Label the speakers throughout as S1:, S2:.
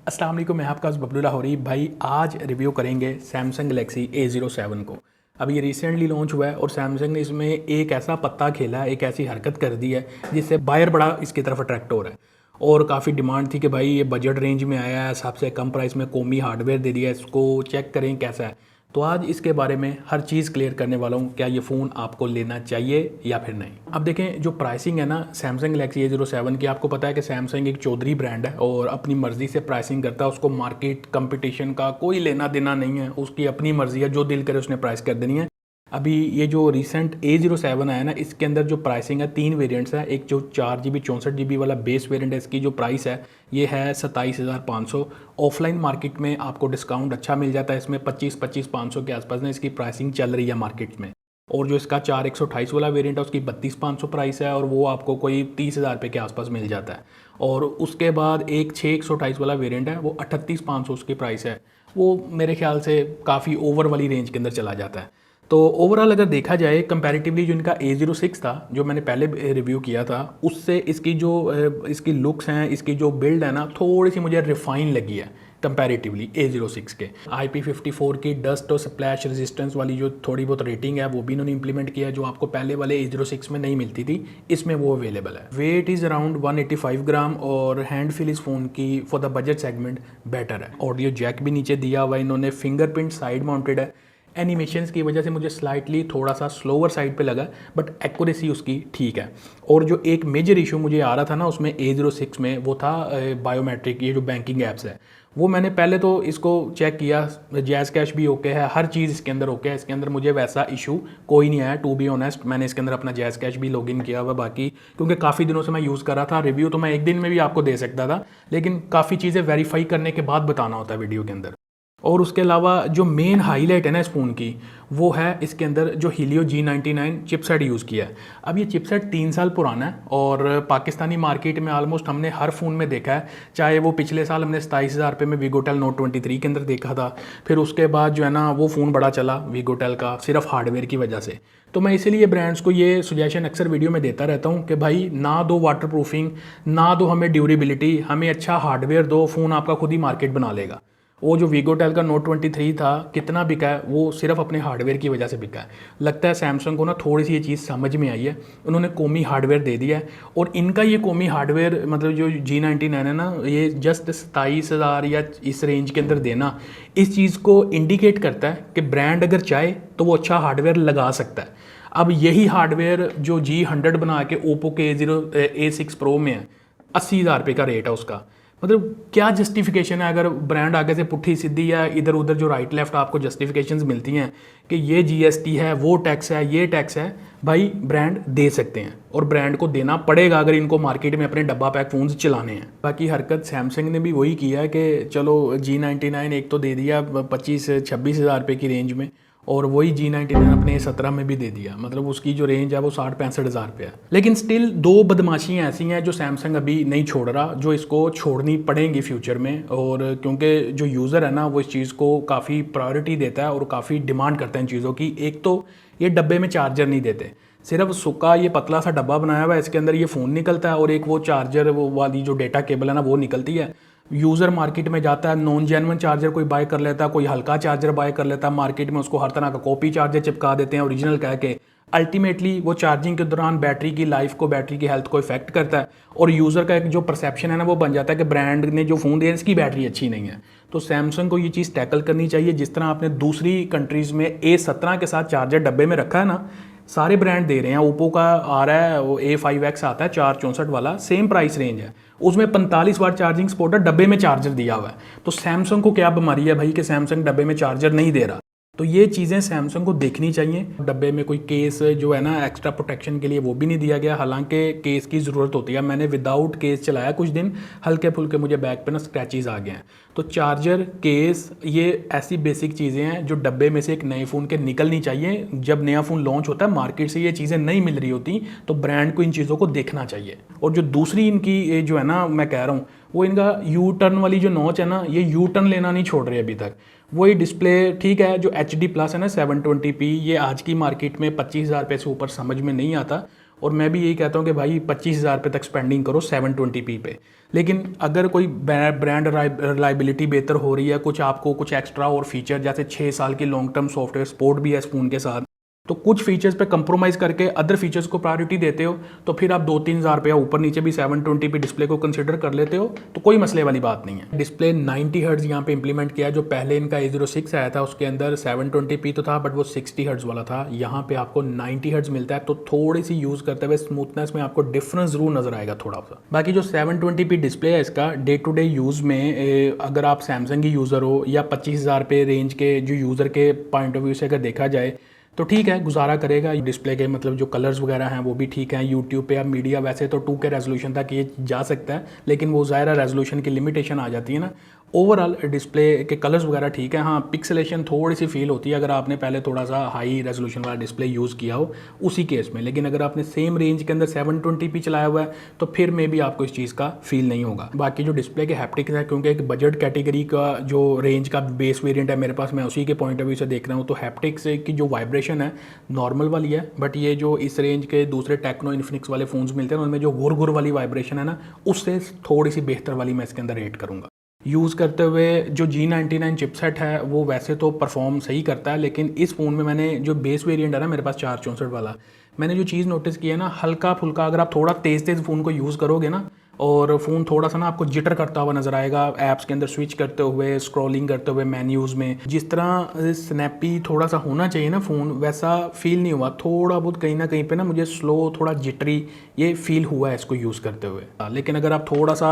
S1: अस्सलाम वालेकुम, मैं आपका बबलू लाहौरी भाई। आज रिव्यू करेंगे सैमसंग गलेक्सी A07 को। अब ये रिसेंटली लॉन्च हुआ है और सैमसंग ने इसमें एक ऐसा पत्ता खेला है, एक ऐसी हरकत कर दी है जिससे बायर बड़ा इसकी तरफ अट्रैक्ट हो रहा है। और काफ़ी डिमांड थी कि भाई ये बजट रेंज में आया है, सबसे कम प्राइस में कौमी हार्डवेयर दे दिया है, इसको चेक करें कैसा है। तो आज इसके बारे में हर चीज़ क्लियर करने वाला हूँ, क्या ये फ़ोन आपको लेना चाहिए या फिर नहीं। अब देखें, जो प्राइसिंग है ना सैमसंग गलेक्सी A07 की, आपको पता है कि सैमसंग एक चौधरी ब्रांड है और अपनी मर्ज़ी से प्राइसिंग करता है। उसको मार्केट कंपटीशन का कोई लेना देना नहीं है, उसकी अपनी मर्ज़ी है, जो दिल करे उसने प्राइस कर देनी है। अभी ये जो रिसेंट A07 आया ना, इसके अंदर जो प्राइसिंग है 3 वेरिएंट्स है। एक जो 4GB 64GB वाला बेस वेरिएंट है, इसकी जो प्राइस है ये है 27,500। ऑफलाइन मार्केट में आपको डिस्काउंट अच्छा मिल जाता है, इसमें 25,500 के आसपास ना इसकी प्राइसिंग चल रही है मार्केट में। और जो इसका 4128 वाला वेरिएंट है उसकी 32,500 प्राइस है और वो आपको कोई 30,000 रुपये के आसपास मिल जाता है। और उसके बाद एक 6128 वाला वेरिएंट है, वो 38,500 उसकी प्राइस है। वो मेरे ख्याल से काफ़ी ओवर वाली रेंज के अंदर चला जाता है। तो ओवरऑल अगर देखा जाए कंपैरेटिवली, जो इनका A06 था जो मैंने पहले रिव्यू किया था, उससे इसकी जो इसकी लुक्स हैं, इसकी जो बिल्ड है ना, थोड़ी सी मुझे रिफाइन लगी है कंपैरेटिवली A06 के। IP54 की डस्ट और स्प्लैश रेजिस्टेंस वाली जो थोड़ी बहुत रेटिंग है वो भी इन्होंने इंप्लीमेंट किया है, जो आपको पहले वाले A06 में नहीं मिलती थी, इसमें वो अवेलेबल है। वेट इज़ अराउंड 185 ग्राम और हैंड फील इस फ़ोन की for the budget segment better है। ऑडियो जैक भी नीचे दिया हुआ है इन्होंने, फिंगरप्रिंट साइड माउंटेड है। एनिमेशंस की वजह से मुझे स्लाइटली थोड़ा सा स्लोअर साइड पे लगा, बट एक्यूरेसी उसकी ठीक है। और जो एक मेजर इशू मुझे आ रहा था ना उसमें A06 में, वो था बायोमेट्रिक, ये जो बैंकिंग ऐप्स है। वो मैंने पहले तो इसको चेक किया, जैज़ कैश भी ओके है, हर चीज़ इसके अंदर ओके है, इसके अंदर मुझे वैसा इशू कोई नहीं आया। टू बी ऑनेस्ट, मैंने इसके अंदर अपना जैज़ कैश भी लॉगिन किया हुआ, बाकी क्योंकि काफ़ी दिनों से मैं यूज़ कर रहा था। रिव्यू तो मैं एक दिन में भी आपको दे सकता था, लेकिन काफ़ी चीज़ें वेरीफाई करने के बाद बताना होता है वीडियो के अंदर। और उसके अलावा जो मेन हाईलाइट है ना इस फ़ोन की, वो है इसके अंदर जो हीलियो G99 चिपसेट यूज़ किया है। अब ये चिपसेट 3 साल पुराना है और पाकिस्तानी मार्केट में ऑलमोस्ट हमने हर फ़ोन में देखा है। चाहे वो पिछले साल हमने 27,000 रुपये में वीगोटेल नोट 23 के अंदर देखा था, फिर उसके बाद जो है ना वो फ़ोन बड़ा चला वीगोटेल का, सिर्फ हार्डवेयर की वजह से। तो मैं इसीलिए ब्रांड्स को ये सुजेशन अक्सर वीडियो में देता रहता हूँ कि भाई ना दो वाटर प्रूफिंग, ना दो हमें ड्यूरेबिलिटी, हमें अच्छा हार्डवेयर दो, फ़ोन आपका खुद ही मार्केट बना लेगा। वो जो वीगोटेल का नोट 23 था कितना बिका है, वो सिर्फ अपने हार्डवेयर की वजह से बिका है। लगता है सैमसंग को ना थोड़ी सी ये चीज़ समझ में आई है, उन्होंने कौमी हार्डवेयर दे दिया है। और इनका ये कौमी हार्डवेयर मतलब जो G99 है ना, ये जस्ट 27,000 या इस रेंज के अंदर देना, इस चीज़ को इंडिकेट करता है कि ब्रांड अगर चाहे तो वो अच्छा हार्डवेयर लगा सकता है। अब यही हार्डवेयर जो G100 बना के ओप्पो के A6 प्रो में है, 80,000 रुपये का रेट है उसका। मतलब क्या जस्टिफिकेशन है अगर ब्रांड आगे से पुट्ठी सीधी या इधर उधर जो राइट लेफ्ट आपको जस्टिफिकेशंस मिलती हैं कि ये GST है, वो टैक्स है, ये टैक्स है, भाई ब्रांड दे सकते हैं और ब्रांड को देना पड़ेगा अगर इनको मार्केट में अपने डब्बा पैक फ़ोन्स चलाने हैं। बाकी हरकत सैमसंग ने भी वही किया है कि चलो G99 एक तो दे दिया 25-26 हज़ार रुपये की रेंज में, और वही G99 अपने 17 में भी दे दिया, मतलब उसकी जो रेंज है वो 60-65 हज़ार रुपये है। लेकिन स्टिल दो बदमाशियाँ ऐसी हैं जो सैमसंग अभी नहीं छोड़ रहा, जो इसको छोड़नी पड़ेंगी फ्यूचर में। और क्योंकि जो यूज़र है ना वो इस चीज़ को काफ़ी प्रायोरिटी देता है और काफ़ी डिमांड करता है इन चीज़ों की। एक तो ये डब्बे में चार्जर नहीं देते, सिर्फ सूखा ये पतला सा डब्बा बनाया हुआ है, इसके अंदर ये फ़ोन निकलता है और एक वो चार्जर वो वाली जो डेटा केबल है ना वो निकलती है। यूज़र मार्केट में जाता है, नॉन जेन्युइन चार्जर कोई बाय कर लेता है, कोई हल्का चार्जर बाय कर लेता है, मार्केट में उसको हर तरह का कॉपी चार्जर चिपका देते हैं ओरिजिनल कह के। अल्टीमेटली वो चार्जिंग के दौरान बैटरी की लाइफ को, बैटरी की हेल्थ को इफेक्ट करता है और यूज़र का एक जो परसेप्शन है ना वो बन जाता है कि ब्रांड ने जो फ़ोन दिया इसकी बैटरी अच्छी नहीं है। तो सैमसंग को ये चीज़ टैकल करनी चाहिए, जिस तरह आपने दूसरी कंट्रीज़ में A17 के साथ चार्जर डब्बे में रखा है ना, सारे ब्रांड दे रहे हैं। ओप्पो का आ रहा है वो A5X आता है 464 वाला, सेम प्राइस रेंज है, उसमें 45 वाट चार्जिंग सपोर्ट है, डब्बे में चार्जर दिया हुआ है। तो सैमसंग को क्या बीमारी है भाई कि सैमसंग डब्बे में चार्जर नहीं दे रहा। तो ये चीज़ें सैमसंग को देखनी चाहिए। डब्बे में कोई केस जो है ना एक्स्ट्रा प्रोटेक्शन के लिए वो भी नहीं दिया गया, हालांकि केस की ज़रूरत होती है। मैंने विदाउट केस चलाया कुछ दिन, हल्के फुल्के मुझे बैक पे ना स्क्रैचेस आ गए हैं। तो चार्जर, केस, ये ऐसी बेसिक चीज़ें हैं जो डब्बे में से एक नए फ़ोन के निकलनी चाहिए। जब नया फ़ोन लॉन्च होता है मार्केट से ये चीज़ें नहीं मिल रही होती तो ब्रांड को इन चीज़ों को देखना चाहिए। और जो दूसरी इनकी जो है ना, मैं कह रहा हूँ वो इनका यू टर्न वाली जो नॉच है ना, ये यू टर्न लेना नहीं छोड़ रहे अभी तक। वही डिस्प्ले ठीक है, जो HD+ है ना 720p, ये आज की मार्केट में 25,000 रुपये से ऊपर समझ में नहीं आता। और मैं भी यही कहता हूँ कि भाई 25,000 रुपये तक स्पेंडिंग करो 720p पे। लेकिन अगर कोई ब्रांड रिलायबिलिटी बेहतर हो रही है, कुछ आपको कुछ एक्स्ट्रा और फीचर जैसे 6 साल की लॉन्ग टर्म सॉफ्टवेयर सपोर्ट भी है स्पून के साथ, तो कुछ फीचर्स पे कंप्रोमाइज़ करके अदर फीचर्स को प्रायोरिटी देते हो, तो फिर आप 2-3 हज़ार रुपया ऊपर नीचे भी 720p डिस्प्ले को कंसिडर कर लेते हो, तो कोई मसले वाली बात नहीं है। डिस्प्ले 90 हर्ट्ज़ यहाँ पे इंप्लीमेंट किया, जो पहले इनका A06 आया था उसके अंदर 720p तो था बट वो 60 हर्ट्ज़ वाला था। यहाँ पे आपको 90 हर्ट्ज़ मिलता है, तो थोड़ी सी यूज़ करते हुए स्मूथनेस में आपको डिफरेंस जरूर नजर आएगा थोड़ा सा। बाकी जो 720p डिस्प्ले है इसका डे टू डे यूज़ में अगर आप सैमसंग की यूज़र हो या 25,000 रुपये रेंज के जो यूज़र के पॉइंट ऑफ व्यू से अगर देखा जाए तो ठीक है, गुजारा करेगा। डिस्प्ले के मतलब जो कलर्स वगैरह हैं वो भी ठीक हैं। यूट्यूब पे अब मीडिया वैसे तो 2K रेजोल्यूशन तक ये जा सकता है, लेकिन वो ज़ाहिर रेजोल्यूशन की लिमिटेशन आ जाती है ना। ओवरऑल डिस्प्ले के कलर्स वगैरह ठीक है। हाँ, पिक्सेलेशन थोड़ी सी फील होती है अगर आपने पहले थोड़ा सा हाई रेजोल्यूशन वाला डिस्प्ले यूज़ किया हो उसी केस में, लेकिन अगर आपने सेम रेंज के अंदर 720p चलाया हुआ है तो फिर में भी आपको इस चीज़ का फील नहीं होगा। बाकी जो डिस्प्ले के हैप्टिक्स है, क्योंकि एक बजट कैटेगरी का जो रेंज का बेस वेरिएंट है मेरे पास, मैं उसी के पॉइंट ऑफ व्यू से देख रहा हूँ, तो हैप्टिक्स की जो वाइब्रेशन है नॉर्मल वाली है, बट ये जो इस रेंज के दूसरे टेक्नो इन्फिनिक्स वाले फ़ोन्स मिलते हैं उनमें जो गुर गुर वाली वाइब्रेशन है ना, उससे थोड़ी सी बेहतर वाली मैं इसके अंदर रेट करूँगा। यूज़ करते हुए जो G99 चिपसेट है वो वैसे तो परफॉर्म सही करता है, लेकिन इस फ़ोन में मैंने जो बेस वेरिएंट है ना मेरे पास 464 वाला, मैंने जो चीज़ नोटिस की है ना, हल्का फुल्का अगर आप थोड़ा तेज़ फ़ोन को यूज़ करोगे ना, और फ़ोन थोड़ा सा ना आपको जिटर करता हुआ नज़र आएगा ऐप्स के अंदर स्विच करते हुए, स्क्रॉलिंग करते हुए मेन्यूज़ में। जिस तरह स्नैपी थोड़ा सा होना चाहिए ना फ़ोन, वैसा फील नहीं हुआ। थोड़ा बहुत कहीं ना कहीं पे ना मुझे स्लो, थोड़ा जिटरी ये फील हुआ है इसको यूज़ करते हुए। लेकिन अगर आप थोड़ा सा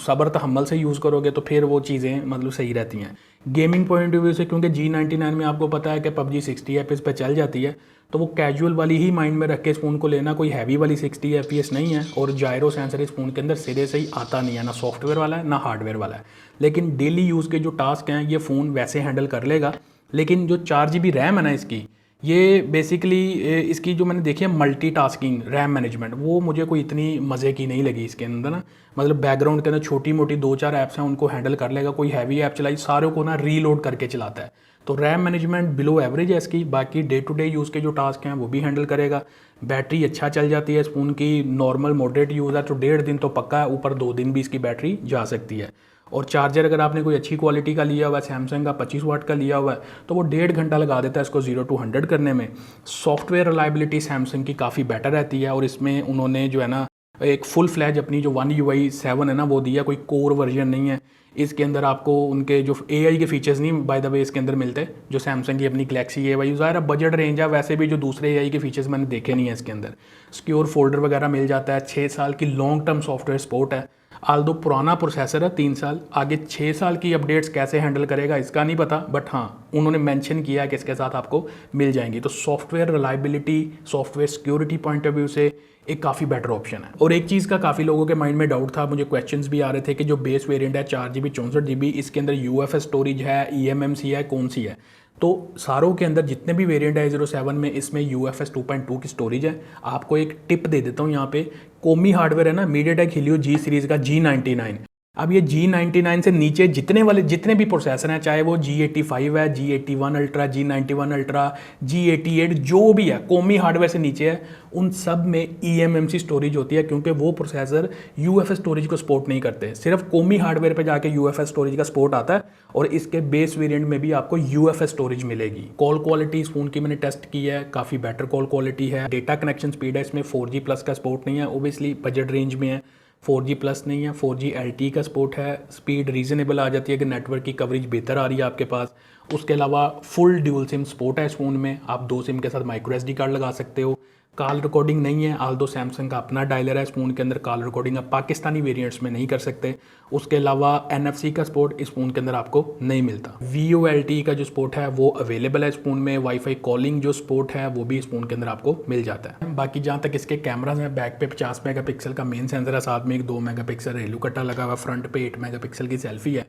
S1: सब्र तहम्मुल से यूज़ करोगे तो फिर वो चीज़ें मतलब सही रहती हैं। गेमिंग पॉइंट ऑफ व्यू से, क्योंकि G99 में आपको पता है कि PUBG 60 FPS पे चल जाती है, तो वो कैजुअल वाली ही माइंड में रख के इस फ़ोन को लेना, कोई हैवी वाली 60 FPS नहीं है। और जायरो सेंसर इस फ़ोन के अंदर सिरे से ही आता नहीं है, ना सॉफ्टवेयर वाला है ना हार्डवेयर वाला है। लेकिन डेली यूज़ के जो टास्क हैं ये फ़ोन वैसे हैंडल कर लेगा। लेकिन जो 4 GB रैम है ना इसकी, ये बेसिकली इसकी जो मैंने देखी है मल्टीटास्किंग रैम मैनेजमेंट, वो मुझे कोई इतनी मज़े की नहीं लगी इसके अंदर ना। मतलब बैकग्राउंड के अंदर छोटी मोटी 2-4 ऐप्स हैं उनको हैंडल कर लेगा, कोई हैवी ऐप चलाई सारों को ना रीलोड करके चलाता है। तो रैम मैनेजमेंट बिलो एवरेज है इसकी। बाकी डे टू डे यूज़ के जो टास्क हैं वो भी हैंडल करेगा। बैटरी अच्छा चल जाती है इस फ़ोन की, नॉर्मल मॉडरेट यूज़ है तो 1.5 दिन तो पक्का है, ऊपर 2 दिन भी इसकी बैटरी जा सकती है। और चार्जर अगर आपने कोई अच्छी क्वालिटी का लिया हुआ है, सैमसंग का 25 वाट का लिया हुआ है, तो वो 1.5 घंटा लगा देता है इसको 0 to 100 करने में। सॉफ्टवेयर रिलायबिलिटी सैमसंग की काफ़ी बेटर रहती है, और इसमें उन्होंने जो है ना एक फुल फ्लैज अपनी जो One UI 7 है ना वो दिया, कोई कोर वर्जन नहीं है। इसके अंदर आपको उनके जो AI के फीचर्स नहीं बाय द वे इसके अंदर मिलते, जो सैमसंग की अपनी गैलेक्सी AI ज़ाहिर बजट रेंज है, वैसे भी जो दूसरे AI के फीचर्स मैंने देखे नहीं है इसके अंदर। सिक्योर फोल्डर वगैरह मिल जाता है, 6 साल की लॉन्ग टर्म सॉफ्टवेयर सपोर्ट है। आल्दो पुराना प्रोसेसर है 3 साल, आगे 6 साल की अपडेट्स कैसे हैंडल करेगा इसका नहीं पता, बट हाँ उन्होंने मेंशन किया है कि इसके साथ आपको मिल जाएंगी। तो software reliability, software security point of view से एक काफ़ी बेटर ऑप्शन है। और एक चीज़ का काफ़ी लोगों के माइंड में डाउट था, मुझे क्वेश्चंस भी आ रहे थे कि जो बेस वेरिएंट है 4 GB 64 GB, इसके अंदर UFS स्टोरेज है, eMMC है, कौन सी है? तो सारों के अंदर जितने भी वेरिएंट है A07 में, इसमें UFS 2.2 की स्टोरेज है। आपको एक टिप दे देता हूँ यहाँ पे, कोमी हार्डवेयर है ना मीडियाटेक हीलियो G सीरीज़ का G99, अब ये G99 से नीचे जितने भी प्रोसेसर हैं, चाहे वो G85 है, G81 ultra, G91 ultra, G88 जो भी है, कोमी हार्डवेयर से नीचे है, उन सब में eMMC स्टोरेज होती है, क्योंकि वो प्रोसेसर UFS स्टोरेज को सपोर्ट नहीं करते। सिर्फ कोमी हार्डवेयर पे जाके UFS स्टोरेज का सपोर्ट आता है, और इसके बेस वेरिएंट में भी आपको UFS स्टोरेज मिलेगी। कॉल क्वालिटी इस फोन की मैंने टेस्ट की है, काफ़ी बेटर कॉल क्वालिटी है। डेटा कनेक्शन स्पीड है इसमें 4G प्लस का सपोर्ट नहीं है, ओबियसली बजट रेंज में है, 4G प्लस नहीं है, 4G LTE का सपोर्ट है। स्पीड रीजनेबल आ जाती है कि नेटवर्क की कवरेज बेहतर आ रही है आपके पास। उसके अलावा फुल ड्यूल सिम सपोर्ट है इस फ़ोन में, आप 2 सिम के साथ माइक्रो SD कार्ड लगा सकते हो। कॉल रिकॉर्डिंग नहीं है, आल्दो सैमसंग का अपना डायलर है इस फ़ोन के अंदर, कॉल रिकॉर्डिंग आप पाकिस्तानी वेरिएंट्स में नहीं कर सकते। उसके अलावा NFC का सपोर्ट इस फ़ोन के अंदर आपको नहीं मिलता। VoLTE का जो सपोर्ट है वो अवेलेबल है इस फ़ोन में। वाईफाई कॉलिंग जो सपोर्ट है वो भी इस फ़ोन के अंदर आपको मिल जाता है। बाकी जहाँ तक इसके कैमराज हैं, बैक पे 50 मेगापिक्सल का मेन सेंसर है, साथ में एक 2 मेगापिक्सल रेलू कट्टा लगा हुआ, फ्रंट पे 8 मेगापिक्सल की सेल्फी है।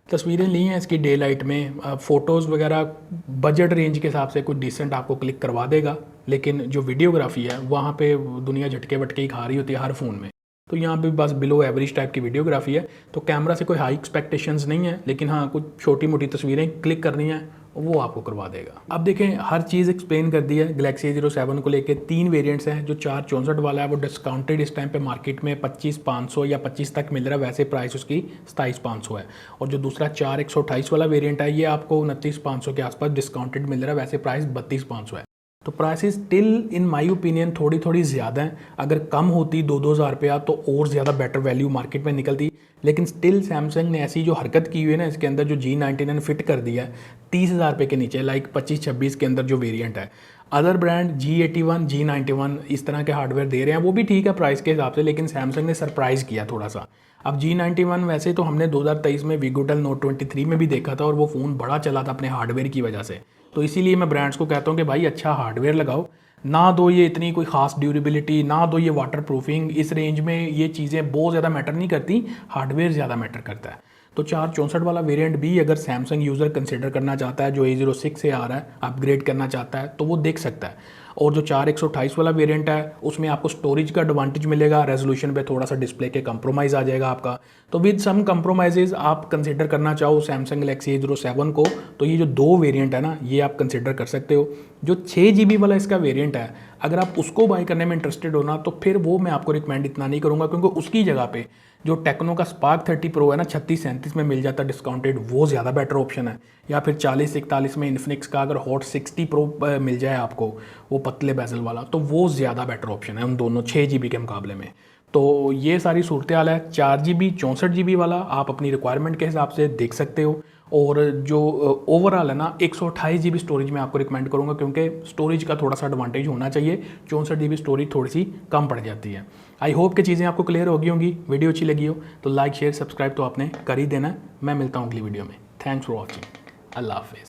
S1: तस्वीरें ली हैं इसकी डे लाइट में, फ़ोटोज़ वगैरह बजट रेंज के हिसाब से कुछ डिसेंट आपको क्लिक करवा देगा, लेकिन जो वीडियोग्राफी है वहाँ पे दुनिया झटके वटके ही खा रही होती है हर फ़ोन में, तो यहाँ पे बस बिलो एवरेज टाइप की वीडियोग्राफी है। तो कैमरा से कोई हाई एक्सपेक्टेशंस नहीं है, लेकिन हाँ कुछ छोटी मोटी तस्वीरें क्लिक करनी है वो आपको करवा देगा। अब देखें हर चीज़ एक्सप्लेन कर दी है। गैलेक्सी A07 को लेके 3 वेरिएंट्स हैं। जो 464 वाला है वो डिस्काउंटेड इस टाइम पे मार्केट में 25,500 या 25 तक मिल रहा है, वैसे प्राइस उसकी 27,500 है। और जो दूसरा 4128 वाला वेरिएंट है ये आपको 29,500 के आसपास डिस्काउंटेड मिल रहा है, वैसे प्राइस 32,500 है। तो prices still in my opinion थोड़ी ज़्यादा हैं। अगर कम होती 2-2 हज़ार रुपया तो और ज़्यादा बेटर वैल्यू मार्केट में निकलती। लेकिन स्टिल सैमसंग ने ऐसी जो हरकत की हुई है ना, इसके अंदर जो G99 फिट कर दिया है 30,000 रुपये के नीचे, लाइक 25-26 के अंदर जो वेरिएंट है। अदर ब्रांड G81 G91 इस तरह के हार्डवेयर दे रहे हैं, वो भी ठीक है प्राइस के हिसाब से, लेकिन सैमसंग ने सरप्राइज़ किया थोड़ा सा। अब G91 वैसे तो हमने 2023 में वीगोटेल नोट 23 में भी देखा था और वो फ़ोन बड़ा चला था अपने हार्डवेयर की वजह से। तो इसीलिए मैं ब्रांड्स को कहता हूँ कि भाई अच्छा हार्डवेयर लगाओ, ना दो ये इतनी कोई ख़ास ड्यूरेबिलिटी, ना दो ये वाटर प्रूफिंग। इस रेंज में ये चीज़ें बहुत ज़्यादा मैटर नहीं करती, हार्डवेयर ज़्यादा मैटर करता है। तो 464 वाला वेरिएंट भी अगर सैमसंग यूज़र कंसिडर करना चाहता है, जो A06 से आ रहा है, अपग्रेड करना चाहता है, तो वो देख सकता है। और जो 4128 वाला वेरिएंट है उसमें आपको स्टोरेज का एडवांटेज मिलेगा, रेजोल्यूशन पे थोड़ा सा डिस्प्ले के कंप्रोमाइज़ आ जाएगा आपका। तो विद सम कंप्रोमाइजेज आप कंसिडर करना चाहो सैमसंग गैलेक्सी A07 को, तो ये जो 2 वेरिएंट है ना, ये आप कंसिडर कर सकते हो। जो 6 GB वाला इसका वेरिएंट है, अगर आप उसको बाय करने में इंटरेस्टेड हो ना, तो फिर वो मैं आपको रिकमेंड इतना नहीं करूँगा, क्योंकि उसकी जगह पे जो टेक्नो का स्पार्क 30 प्रो है ना, 3637 में मिल जाता है डिस्काउंटेड, वो ज़्यादा बेटर ऑप्शन है। या फिर 4041 में इन्फिनिक्स का अगर हॉट 60 प्रो मिल जाए आपको, वो पतले बेजल वाला, तो वो ज़्यादा बेटर ऑप्शन है उन दोनों 6 GB के मुकाबले में। तो ये सारी सूरत हाल है। 4 GB 64 GB वाला आप अपनी रिक्वायरमेंट के हिसाब से देख सकते हो। और जो ओवरऑल है ना, 128 GB स्टोरेज मैं आपको रिकमेंड करूँगा, क्योंकि स्टोरेज का थोड़ा सा एडवांटेज होना चाहिए। 64 GB स्टोरेज थोड़ी सी कम पड़ जाती है। आई होप कि चीज़ें आपको क्लियर हो गई होंगी। वीडियो अच्छी लगी हो तो लाइक शेयर सब्सक्राइब तो आपने कर ही देना है। मैं मिलता हूँ अगली वीडियो में। Thanks for watching. अल्लाह हाफिज़।